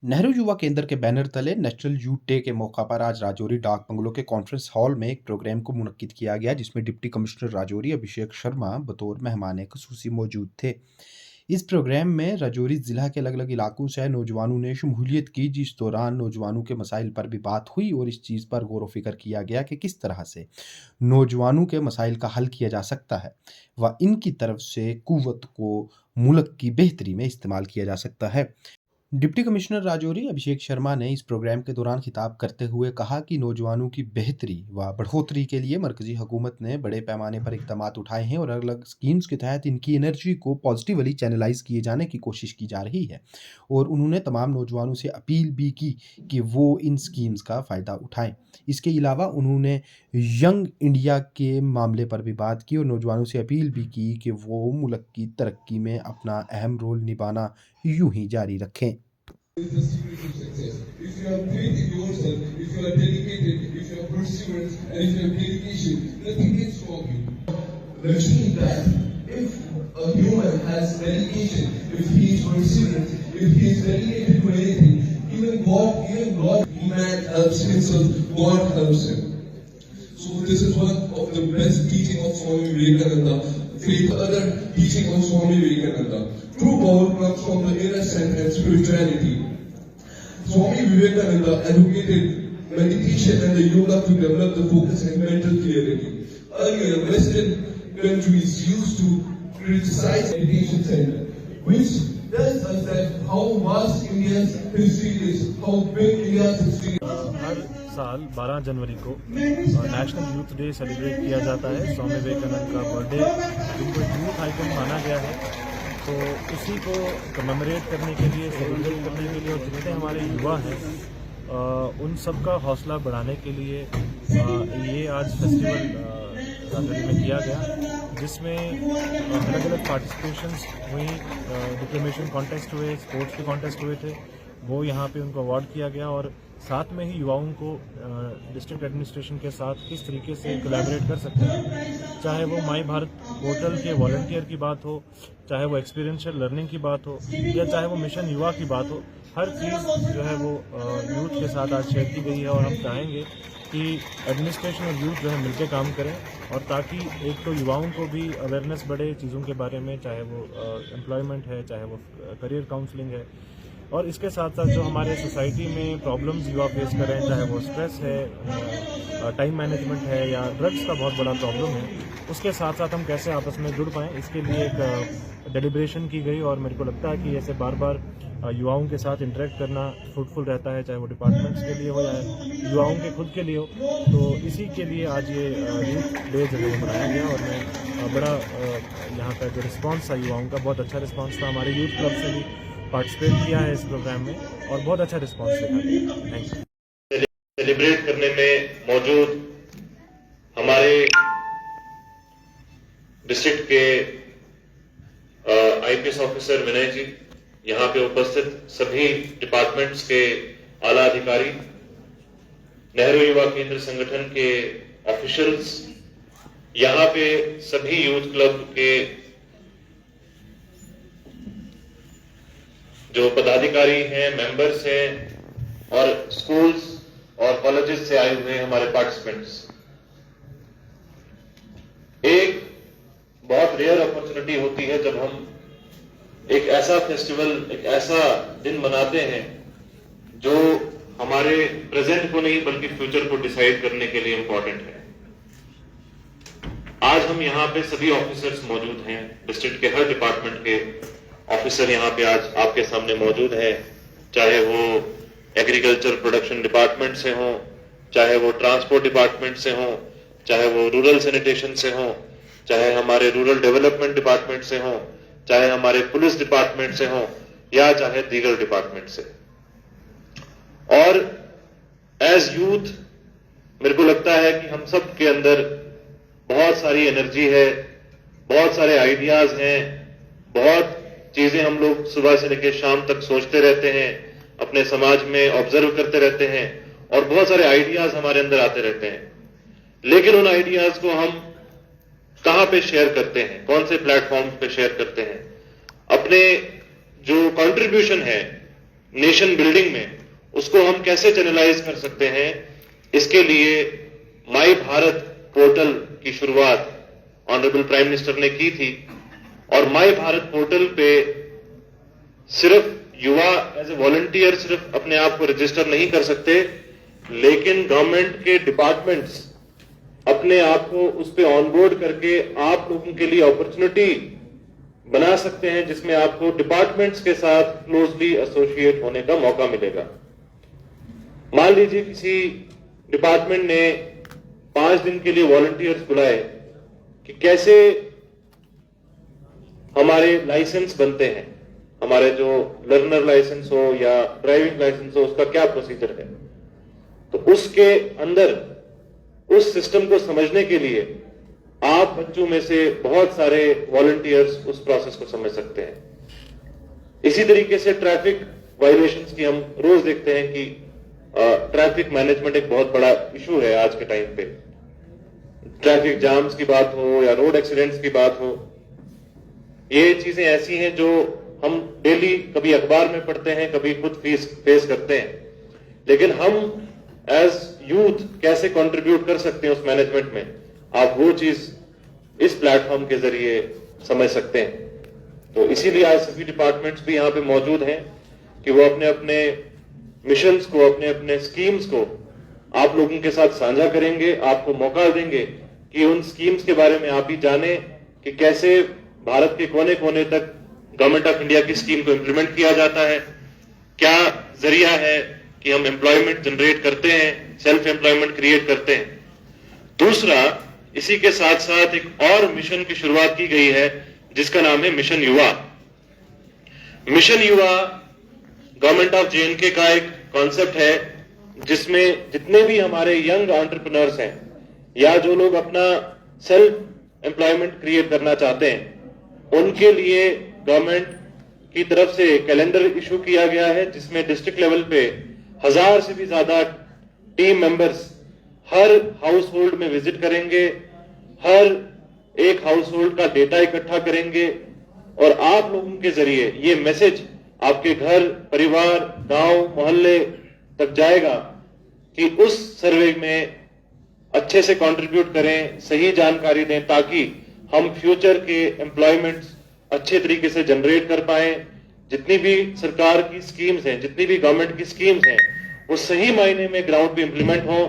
नेहरू युवा केंद्र के बैनर तले नेशनल यूथ डे के मौका पर आज राजौरी डाक बंगलो के कॉन्फ्रेंस हॉल में एक प्रोग्राम को मुनक्किद किया गया जिसमें डिप्टी कमिश्नर राजौरी अभिषेक शर्मा बतौर मेहमान खुसूसी मौजूद थे। इस प्रोग्राम में राजौरी जिला के अलग अलग इलाकों से आए नौजवानों ने शमूलियत की, जिस दौरान नौजवानों के मसाइल पर भी बात हुई और इस चीज़ पर गौर व फिक्र किया गया कि किस तरह से नौजवानों के मसाइल का हल किया जा सकता है व इनकी तरफ से कुव्वत को मुल्क की बेहतरी में इस्तेमाल किया जा सकता है। डिप्टी कमिश्नर राजौरी अभिषेक शर्मा ने इस प्रोग्राम के दौरान खिताब करते हुए कहा कि नौजवानों की बेहतरी व बढ़ोतरी के लिए मरकजी हुकूमत ने बड़े पैमाने पर इकदाम उठाए हैं और अलग अलग स्कीम्स के तहत इनकी एनर्जी को पॉजिटिवली चैनलाइज किए जाने की कोशिश की जा रही है। और उन्होंने तमाम नौजवानों से अपील भी की कि वो इन स्कीम्स का फ़ायदा उठाएं। इसके अलावा उन्होंने यंग इंडिया के मामले पर भी बात की और नौजवानों से अपील भी की कि वो मुल्क की तरक्की में अपना अहम रोल निभाना यूं ही जारी रखें। Is the secret to success. If you have faith in yourself, if you are dedicated, if you have perseverance, and if you have dedication, nothing can stop you. Mentioning that if a human has dedication, if he is perseverant, if he is dedicated to anything, even God, man helps himself, God helps him. So this is one of the best teaching of Swami Vivekananda. Faith, other teaching of Swami Vivekananda. True power comes from the inner sense and spirituality. Swami Vivekananda advocated meditation and the yoga to develop the focus and mental clarity. Earlier, Western countries used to criticize meditation center, which tells us that how vast India's history is, how big India's history is. हर साल 12 जनवरी को national youth day celebrate किया जाता है। स्वामी विवेकानंद का birthday जिनको youth icon माना गया है, तो उसी को कमेमोरेट करने के लिए, सेलिब्रेट करने के लिए और जितने हमारे युवा हैं उन सब का हौसला बढ़ाने के लिए ये आज फेस्टिवल राजौरी में किया गया, जिसमें अलग अलग पार्टिसिपेशंस हुई, डिक्लेमेशन कॉन्टेस्ट हुए, स्पोर्ट्स के कॉन्टेस्ट हुए थे, वो यहाँ पे उनको अवार्ड किया गया। और साथ में ही युवाओं को डिस्ट्रिक्ट एडमिनिस्ट्रेशन के साथ किस तरीके से कोलैबोरेट कर सकते हैं, चाहे वो माई भारत पोर्टल के वॉलंटियर की बात हो, चाहे वो एक्सपीरियंशियल लर्निंग की बात हो, या चाहे वो मिशन युवा की बात हो, हर चीज़ जो है वो यूथ के साथ आज शेयर की गई है। और हम चाहेंगे कि एडमिनिस्ट्रेशन और यूथ जो है मिलकर काम करें, और ताकि एक तो युवाओं को भी अवेयरनेस बढ़े चीज़ों के बारे में, चाहे वो एम्प्लॉयमेंट है, चाहे वो करियर काउंसलिंग है, और इसके साथ साथ जो हमारे सोसाइटी में प्रॉब्लम्स युवा फेस कर रहे हैं, चाहे वो स्ट्रेस है, टाइम मैनेजमेंट है, या ड्रग्स का बहुत बड़ा प्रॉब्लम है, उसके साथ साथ हम कैसे आपस में जुड़ पाएँ, इसके लिए एक डेलिब्रेशन की गई। और मेरे को लगता है कि ऐसे बार बार युवाओं के साथ इंटरेक्ट करना फ्रूटफुल रहता है, चाहे वो डिपार्टमेंट्स के लिए हो या युवाओं के खुद के लिए हो। तो इसी के लिए आज ये यूथ डे जो है मनाया गया, और मैं बड़ा यहाँ का जो रिस्पांस था युवाओं का, बहुत अच्छा रिस्पांस था। हमारे यूथ क्लब से भी पार्टिसिपेट किया है इस प्रोग्राम में और बहुत अच्छा रिस्पांस देखा गया। Thank you. सेलिब्रेट करने में मौजूद हमारे डिस्ट्रिक्ट के आईपीएस ऑफिसर विनय जी, यहाँ पे उपस्थित सभी डिपार्टमेंट्स के आला अधिकारी, नेहरू युवा केंद्र संगठन के ऑफिशियल्स, यहाँ पे सभी यूथ क्लब के जो पदाधिकारी हैं, मेंबर्स हैं, और स्कूल्स और कॉलेजेस से आए हुए हमारे पार्टिसिपेंट्स। एक बहुत रेयर अपॉर्चुनिटी होती है जब हम एक ऐसा फेस्टिवल, एक ऐसा दिन मनाते हैं जो हमारे प्रेजेंट को नहीं बल्कि फ्यूचर को डिसाइड करने के लिए इंपॉर्टेंट है। आज हम यहाँ पे सभी ऑफिसर्स मौजूद हैं, डिस्ट्रिक्ट के हर डिपार्टमेंट के ऑफिसर यहाँ पे आज आपके सामने मौजूद है, चाहे वो एग्रीकल्चर प्रोडक्शन डिपार्टमेंट से हो, चाहे वो ट्रांसपोर्ट डिपार्टमेंट से हो, चाहे वो रूरल सैनिटेशन से हो, चाहे हमारे रूरल डेवलपमेंट डिपार्टमेंट से हो, चाहे हमारे पुलिस डिपार्टमेंट से हो, या चाहे दीगर डिपार्टमेंट से। और एज यूथ मेरे को लगता है कि हम सब के अंदर बहुत सारी एनर्जी है, बहुत सारे आइडियाज हैं, बहुत चीजें हम लोग सुबह से लेकर शाम तक सोचते रहते हैं, अपने समाज में ऑब्जर्व करते रहते हैं, और बहुत सारे आइडियाज हमारे अंदर आते रहते हैं। लेकिन उन आइडियाज को हम कहां पे शेयर करते हैं, कौन से प्लेटफॉर्म पे शेयर करते हैं, अपने जो कंट्रीब्यूशन है नेशन बिल्डिंग में उसको हम कैसे चैनलाइज कर सकते हैं, इसके लिए माई भारत पोर्टल की शुरुआत ऑनरेबल प्राइम मिनिस्टर ने की थी। और माई भारत पोर्टल पे सिर्फ युवा एज ए वॉलंटियर सिर्फ अपने आप को रजिस्टर नहीं कर सकते, लेकिन गवर्नमेंट के डिपार्टमेंट्स अपने आप को उस पे ऑनबोर्ड करके आप लोगों के लिए अपॉर्चुनिटी बना सकते हैं, जिसमें आपको डिपार्टमेंट्स के साथ क्लोजली एसोसिएट होने का मौका मिलेगा। मान लीजिए किसी डिपार्टमेंट ने 5 दिन के लिए वॉलंटियर्स बुलाए कि कैसे हमारे लाइसेंस बनते हैं, हमारे जो लर्नर लाइसेंस हो या ड्राइविंग लाइसेंस हो, उसका क्या प्रोसीजर है। तो उसके अंदर उस सिस्टम को समझने के लिए आप बच्चों में से बहुत सारे वॉलंटियर्स उस प्रोसेस को समझ सकते हैं। इसी तरीके से ट्रैफिक वायलेशंस की हम रोज देखते हैं कि ट्रैफिक मैनेजमेंट एक बहुत बड़ा इशू है आज के टाइम पे। ट्रैफिक जाम्स की बात हो या रोड एक्सीडेंट्स की बात हो, ये चीजें ऐसी हैं जो हम डेली कभी अखबार में पढ़ते हैं, कभी खुद फेस करते हैं। लेकिन हम एज यूथ कैसे कंट्रीब्यूट कर सकते हैं उस मैनेजमेंट में, आप वो चीज इस प्लेटफॉर्म के जरिए समझ सकते हैं। तो इसीलिए आज सभी डिपार्टमेंट्स भी यहाँ पे मौजूद हैं कि वो अपने अपने मिशंस को, अपने अपने स्कीम्स को आप लोगों के साथ साझा करेंगे, आपको मौका देंगे कि उन स्कीम्स के बारे में आप भी जाने कि कैसे भारत के कोने कोने तक गवर्नमेंट ऑफ इंडिया की स्कीम को इंप्लीमेंट किया जाता है, क्या जरिया है कि हम एम्प्लॉयमेंट जनरेट करते हैं, सेल्फ एम्प्लॉयमेंट क्रिएट करते हैं। दूसरा, इसी के साथ साथ एक और मिशन की शुरुआत की गई है जिसका नाम है मिशन युवा। मिशन युवा गवर्नमेंट ऑफ जे&के का एक कॉन्सेप्ट है जिसमें जितने भी हमारे यंग एंटरप्रेन्योर्स हैं या जो लोग अपना सेल्फ एम्प्लॉयमेंट क्रिएट करना चाहते हैं, उनके लिए गवर्नमेंट की तरफ से कैलेंडर इशू किया गया है जिसमें डिस्ट्रिक्ट लेवल पे 1000 से भी ज्यादा टीम मेंबर्स हर हाउस होल्ड में विजिट करेंगे, हर एक हाउस होल्ड का डेटा इकट्ठा करेंगे और आप लोगों के जरिए ये मैसेज आपके घर, परिवार, गांव, मोहल्ले तक जाएगा कि उस सर्वे में अच्छे से कंट्रीब्यूट करें, सही जानकारी दें ताकि हम फ्यूचर के एम्प्लॉयमेंट अच्छे तरीके से जनरेट कर पाए। जितनी भी सरकार की स्कीम्स हैं, जितनी भी गवर्नमेंट की स्कीम्स हैं, वो सही मायने में ग्राउंड पे इंप्लीमेंट हो,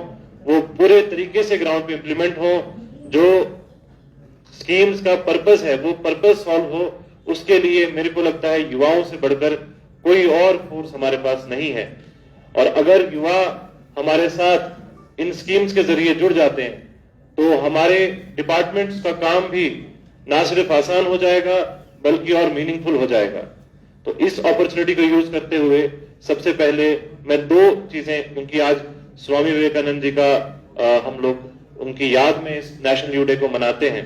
वो पूरे तरीके से ग्राउंड पे इंप्लीमेंट हो। जो स्कीम्स का पर्पस है वो पर्पस सॉल्व हो, उसके लिए मेरे को लगता है युवाओं से बढ़कर कोई और फोर्स हमारे पास नहीं है। और अगर युवा हमारे साथ इन स्कीम्स के जरिए जुड़ जाते हैं तो हमारे डिपार्टमेंट्स का काम भी ना सिर्फ आसान हो जाएगा बल्कि और मीनिंगफुल हो जाएगा। तो इस अपॉर्चुनिटी को यूज करते हुए सबसे पहले मैं 2 चीजें, क्योंकि आज स्वामी विवेकानंद जी का हम लोग उनकी याद में इस नेशनल यूथ डे को मनाते हैं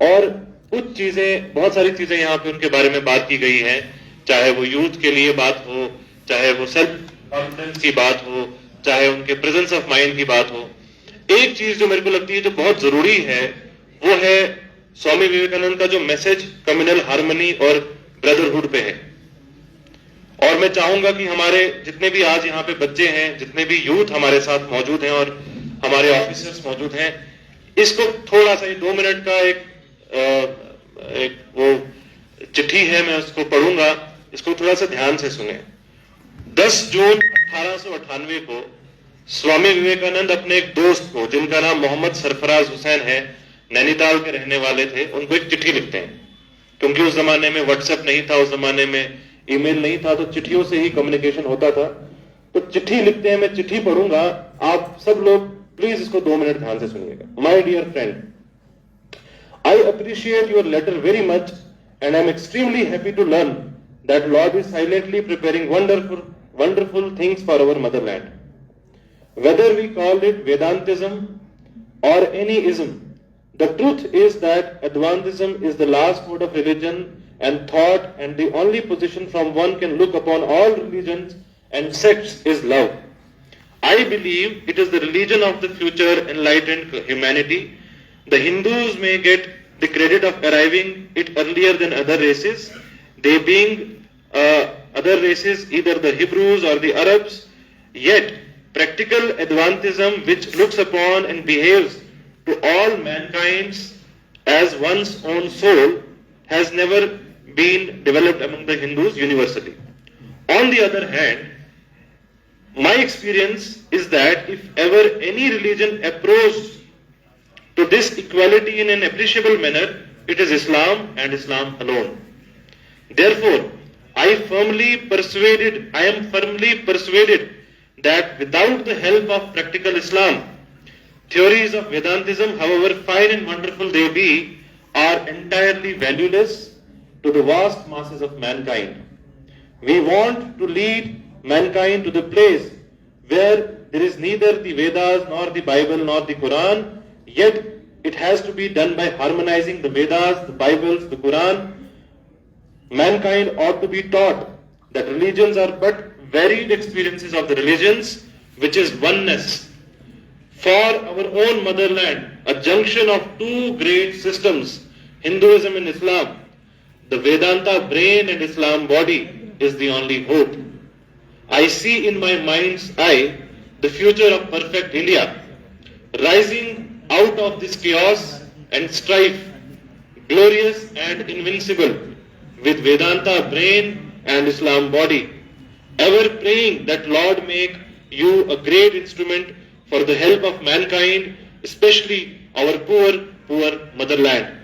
और कुछ चीजें, बहुत सारी चीजें यहाँ पे उनके बारे में बात की गई है, चाहे वो यूथ के लिए बात हो, चाहे वो सेल्फ कॉन्फिडेंस की बात हो, चाहे उनके प्रेजेंस ऑफ माइंड की बात हो। एक चीज जो मेरे को लगती है जो बहुत जरूरी है वो है स्वामी विवेकानंद का जो मैसेज कम्युनल हार्मनी और ब्रदरहुड पे है। और मैं चाहूंगा कि हमारे जितने भी आज यहाँ पे बच्चे हैं, जितने भी यूथ हमारे साथ मौजूद हैं और हमारे ऑफिसर्स मौजूद हैं, इसको थोड़ा सा 2 मिनट का एक वो चिट्ठी है, मैं उसको पढ़ूंगा, इसको थोड़ा सा ध्यान से सुने। 10 जून 1898 को स्वामी विवेकानंद अपने एक दोस्त को, जिनका नाम मोहम्मद सरफराज हुसैन है, नैनीताल के रहने वाले थे, उनको एक चिट्ठी लिखते हैं। क्योंकि उस जमाने में व्हाट्सएप नहीं था, उस जमाने में ईमेल नहीं था, तो चिट्ठियों से ही कम्युनिकेशन होता था। तो चिट्ठी लिखते हैं, मैं चिट्ठी पढ़ूंगा, आप सब लोग प्लीज इसको 2 मिनट ध्यान से सुनिएगा। My dear friend, I appreciate your letter very much and I am extremely happy to learn that Lord is silently preparing wonderful things for our motherland. Whether we call it Vedantism or any ism, the truth is that Advantism is the last mode of religion and thought, and the only position from one can look upon all religions and sects is love. I believe it is the religion of the future enlightened humanity. The Hindus may get the credit of arriving it earlier than other races, they being other races, either the Hebrews or the Arabs, yet practical Advantism, which looks upon and behaves to all mankind as one's own soul, has never been developed among the Hindus universally. On the other hand, my experience is that if ever any religion approached to this equality in an appreciable manner, it is Islam and Islam alone. Therefore, I am firmly persuaded that without the help of practical Islam, theories of Vedantism, however fine and wonderful they be, are entirely valueless to the vast masses of mankind. We want to lead mankind to the place where there is neither the Vedas nor the Bible nor the Quran, yet it has to be done by harmonizing the Vedas, the Bibles, the Quran. Mankind ought to be taught that religions are but varied experiences of the religions, which is oneness. For our own motherland, a junction of two great systems, Hinduism and Islam, the Vedanta brain and Islam body is the only hope. I see in my mind's eye the future of perfect India, rising out of this chaos and strife, glorious and invincible, with Vedanta brain and Islam body, ever praying that Lord make you a great instrument for the help of mankind, especially our poor motherland.